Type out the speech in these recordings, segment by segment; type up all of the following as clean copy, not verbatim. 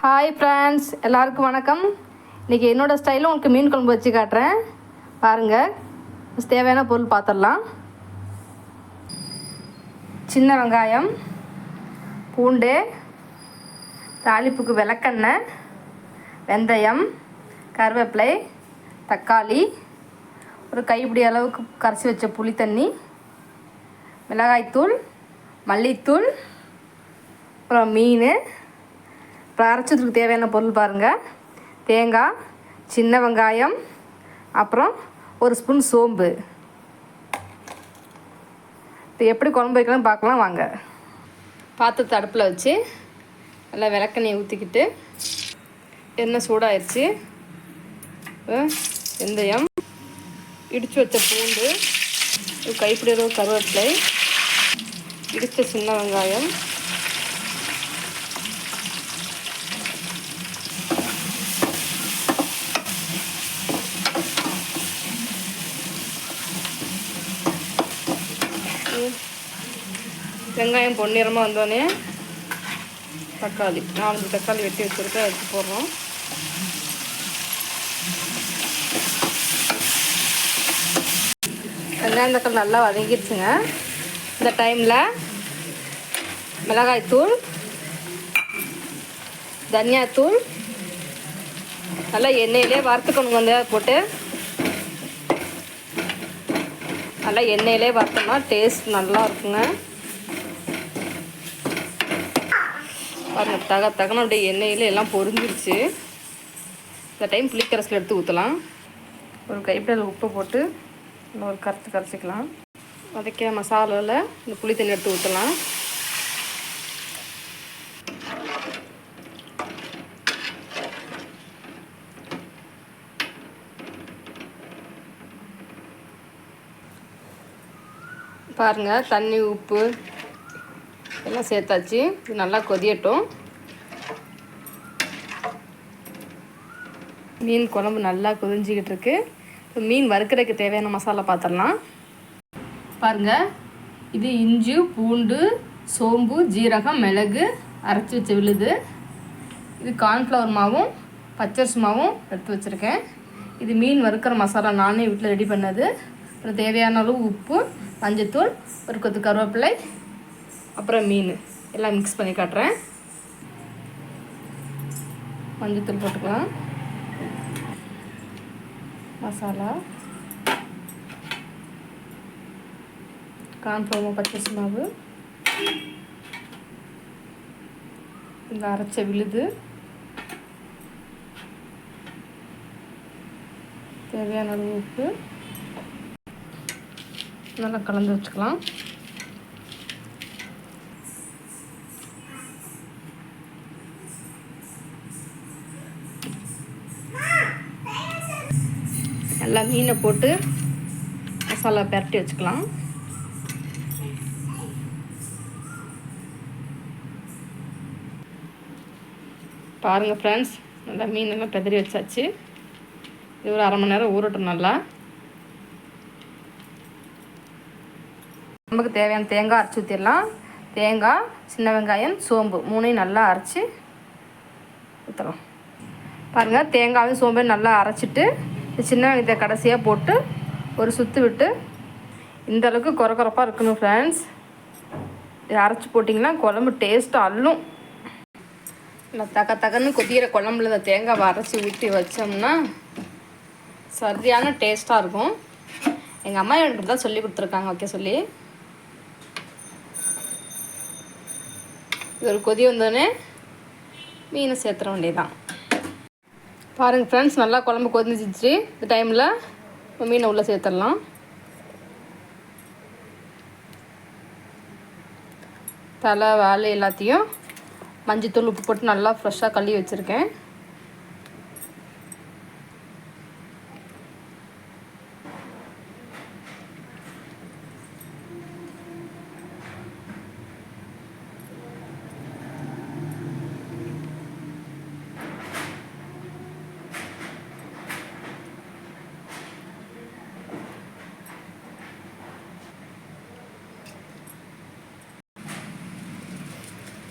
Hi friends, எல்லாருக்கும் வணக்கம். இன்றைக்கி என்னோடய ஸ்டைலில் உங்களுக்கு மீன் குழம்பு வச்சு காட்டுறேன். பாருங்கள், தேவையான பொருள் பார்த்துடலாம். சின்ன வெங்காயம், பூண்டு, தாளிப்புக்கு விளக்கெண்ணெய், வெந்தயம், கருவேப்பிலை, தக்காளி, ஒரு கைப்பிடி அளவுக்கு கரைச்சி வச்ச புளி தண்ணி, மிளகாய்த்தூள், மல்லித்தூள், அப்புறம் மீன். இப்போ அரைச்சதுக்கு தேவையான பொருள் பாருங்கள். தேங்காய், சின்ன வெங்காயம், அப்புறம் ஒரு ஸ்பூன் சோம்பு. இப்போ எப்படி குழம்பு வைக்கலாம் பார்க்கலாம் வாங்க. பாத்திரத்தை அடுப்பில் வச்சு நல்லா விளக்கெண்ணெய் ஊற்றிக்கிட்டு எண்ணெய் சூடாயிருச்சு. வெந்தயம், இடித்து வச்ச பூண்டு, ஒரு கைப்பிடி அளவு கருவேப்பிலை, இடித்த சின்ன வெங்காயம், வெங்காயம் பொன்னிறமாக வந்தோடனே தக்காளி 4 தக்காளி வெட்டி வச்சுருக்கேன், எடுத்து போடுறோம். வெங்காயம் தக்காளி நல்லா வதங்கிடுச்சுங்க. இந்த டைமில் மிளகாய்த்தூள், தனியாத்தூள் நல்லா எண்ணெயிலே வறுத்துக்கணுங்க. வந்து போட்டு நல்லா எண்ணெயிலே வறுத்தோம்னா டேஸ்ட் நல்லா இருக்குங்க. பாருங்கள், தகன அப்படியே எண்ணெயில் எல்லாம் பொரிஞ்சிருச்சு. இந்த டைம் புளிக்கரைசல் எடுத்து ஊற்றலாம். ஒரு கைப்பிடியில் உப்பு போட்டு ஒரு கரைச்சிக்கலாம். வதக்க மசாலாவில் இந்த புளி தண்ணி எடுத்து ஊற்றலாம். பாருங்கள், தண்ணி உப்பு எல்லாம் சேர்த்தாச்சு. இது நல்லா கொதியட்டும். மீன் குழம்பு நல்லா கொதிஞ்சிக்கிட்டு இருக்கு. இப்போ மீன் வறுக்கிறதுக்கு தேவையான மசாலா பார்த்துடலாம். பாருங்கள், இது இஞ்சி, பூண்டு, சோம்பு, ஜீரகம், மிளகு அரைச்சி வச்ச விழுது. இது கார்ன்ஃப்ளவர் மாவும் பச்சரிசி மாவும் எடுத்து வச்சுருக்கேன். இது மீன் வறுக்கிற மசாலா நானே வீட்டில் ரெடி பண்ணது. அப்புறம் தேவையான அளவு உப்பு, மஞ்சத்தூள், ஒரு கொத்து கருவேப்பிலை, அப்புறம் மீன் எல்லாம் மிக்ஸ் பண்ணி காட்டுறேன். மஞ்சத்தூள் போட்டுக்கலாம், மசாலா, கார்ன்ஃப்ளவர் பச்சரிசி மாவு, இந்த அரைச்ச விழுது, தேவையான அளவு உப்பு நல்லா கலந்து வச்சுக்கலாம். நல்லா மீனை போட்டு மசாலா பரட்டி வச்சுக்கலாம். பாருங்கள் ஃப்ரெண்ட்ஸ், நல்லா மீனெல்லாம் பெதறி வச்சாச்சு. இது ஒரு 1/2 மணி நேரம் ஊறட்டும். நல்லா நமக்கு தேவையான தேங்காய் அரைச்சி ஊற்றிடலாம். தேங்காய், சின்ன வெங்காயம், சோம்பு 3ஐயும் நல்லா அரைச்சி ஊற்றலாம். பாருங்கள், தேங்காயும் சோம்பையும் நல்லா அரைச்சிட்டு சின்ன வெங்காயத்தை கடைசியாக போட்டு ஒரு சுற்று விட்டு இந்த அளவுக்கு கொரப்பாக இருக்கணும் ஃப்ரெண்ட்ஸ். இதை அரைச்சி போட்டிங்கன்னா குழம்பு டேஸ்ட்டு அள்ளும். இல்லை தகன்னு கொதிக்கிற குழம்புல இந்த தேங்காவை அரைச்சி ஊற்றி வச்சோம்னா சரியான டேஸ்ட்டாக இருக்கும். எங்கள் அம்மா எனக்கு தான் சொல்லி கொடுத்துருக்காங்க வைக்க சொல்லி. இது ஒரு கொதி வந்தோடனே மீனை சேர்த்துற வேண்டியதான். பாருங்கள் ஃப்ரெண்ட்ஸ், நல்லா குழம்பு கொதிச்சிச்சு. இந்த டைமில் மீனை உள்ளே சேர்த்துடலாம். தலை வாழை எல்லாத்தையும் மஞ்சத்தூள் உப்பு போட்டு நல்லா ஃப்ரெஷ்ஷாக கழுவி வச்சுருக்கேன்.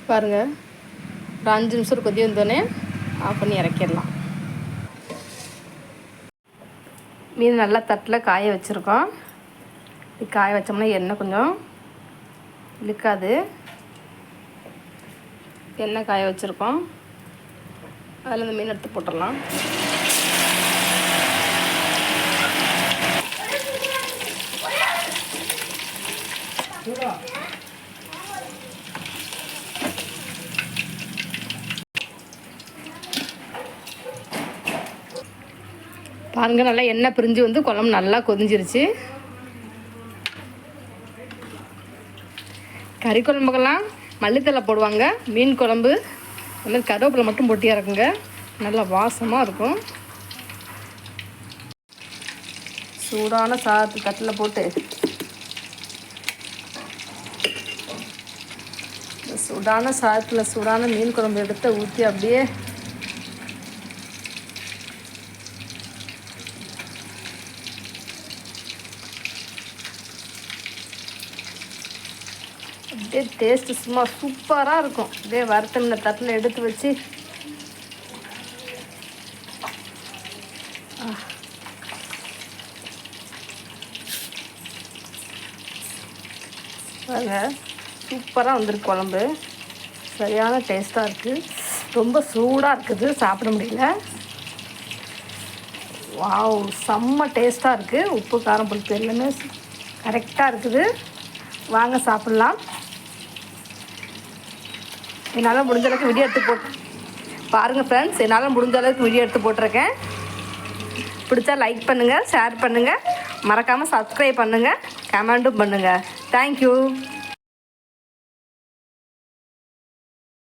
பாருங்கள், ஒரு 5 நிமிஷம் கொதி வந்தோடனே ஆஃப் பண்ணி இறக்கிடலாம். மீன் நல்லா தட்டில் காய வச்சுருக்கோம். இது காய வச்சோம்னா எண்ணெய் கொஞ்சம் இழுக்காது. எண்ணெய் காய வச்சுருக்கோம். அதில் இந்த மீன் எடுத்து போட்டுடலாம். பாருங்கள், நல்லா எண்ணெய் பிரிஞ்சு வந்து குழம்பு நல்லா கொதிஞ்சிருச்சு. கறி குழம்புக்கெல்லாம் மல்லித்தலை போடுவாங்க. மீன் குழம்பு அந்த கருவேப்பிலை மட்டும் போட்டு இறக்குங்க, நல்லா வாசமாக இருக்கும். சூடான சாதத்து தட்டில் போட்டு சூடான சாதத்தில் சூடான மீன் குழம்பு எடுத்து ஊற்றி அப்படியே அப்படியே டேஸ்ட்டு சும்மா சூப்பராக இருக்கும். அப்படியே வறுத்தமில்ல தட்டில் எடுத்து வச்சு பாருங்க, சூப்பராக வந்திருக்கு குழம்பு. சரியான டேஸ்ட்டாக இருக்குது. ரொம்ப சூடாக இருக்குது, சாப்பிட முடியல. வாவ், செம்ம டேஸ்ட்டாக இருக்குது. உப்பு காரம் புளிப்பு எல்லாமே கரெக்டாக இருக்குது. வாங்க சாப்பிட்லாம். என்னால் முடிஞ்ச அளவுக்கு வீடியோ எடுத்து பாருங்கள் ஃப்ரெண்ட்ஸ். என்னால் முடிஞ்ச அளவுக்கு வீடியோ எடுத்து போட்டிருக்கேன். பிடிச்சா லைக் பண்ணுங்கள், ஷேர் பண்ணுங்கள், மறக்காமல் சப்ஸ்கிரைப் பண்ணுங்கள், கமெண்ட்டும் பண்ணுங்கள். தேங்க்யூ.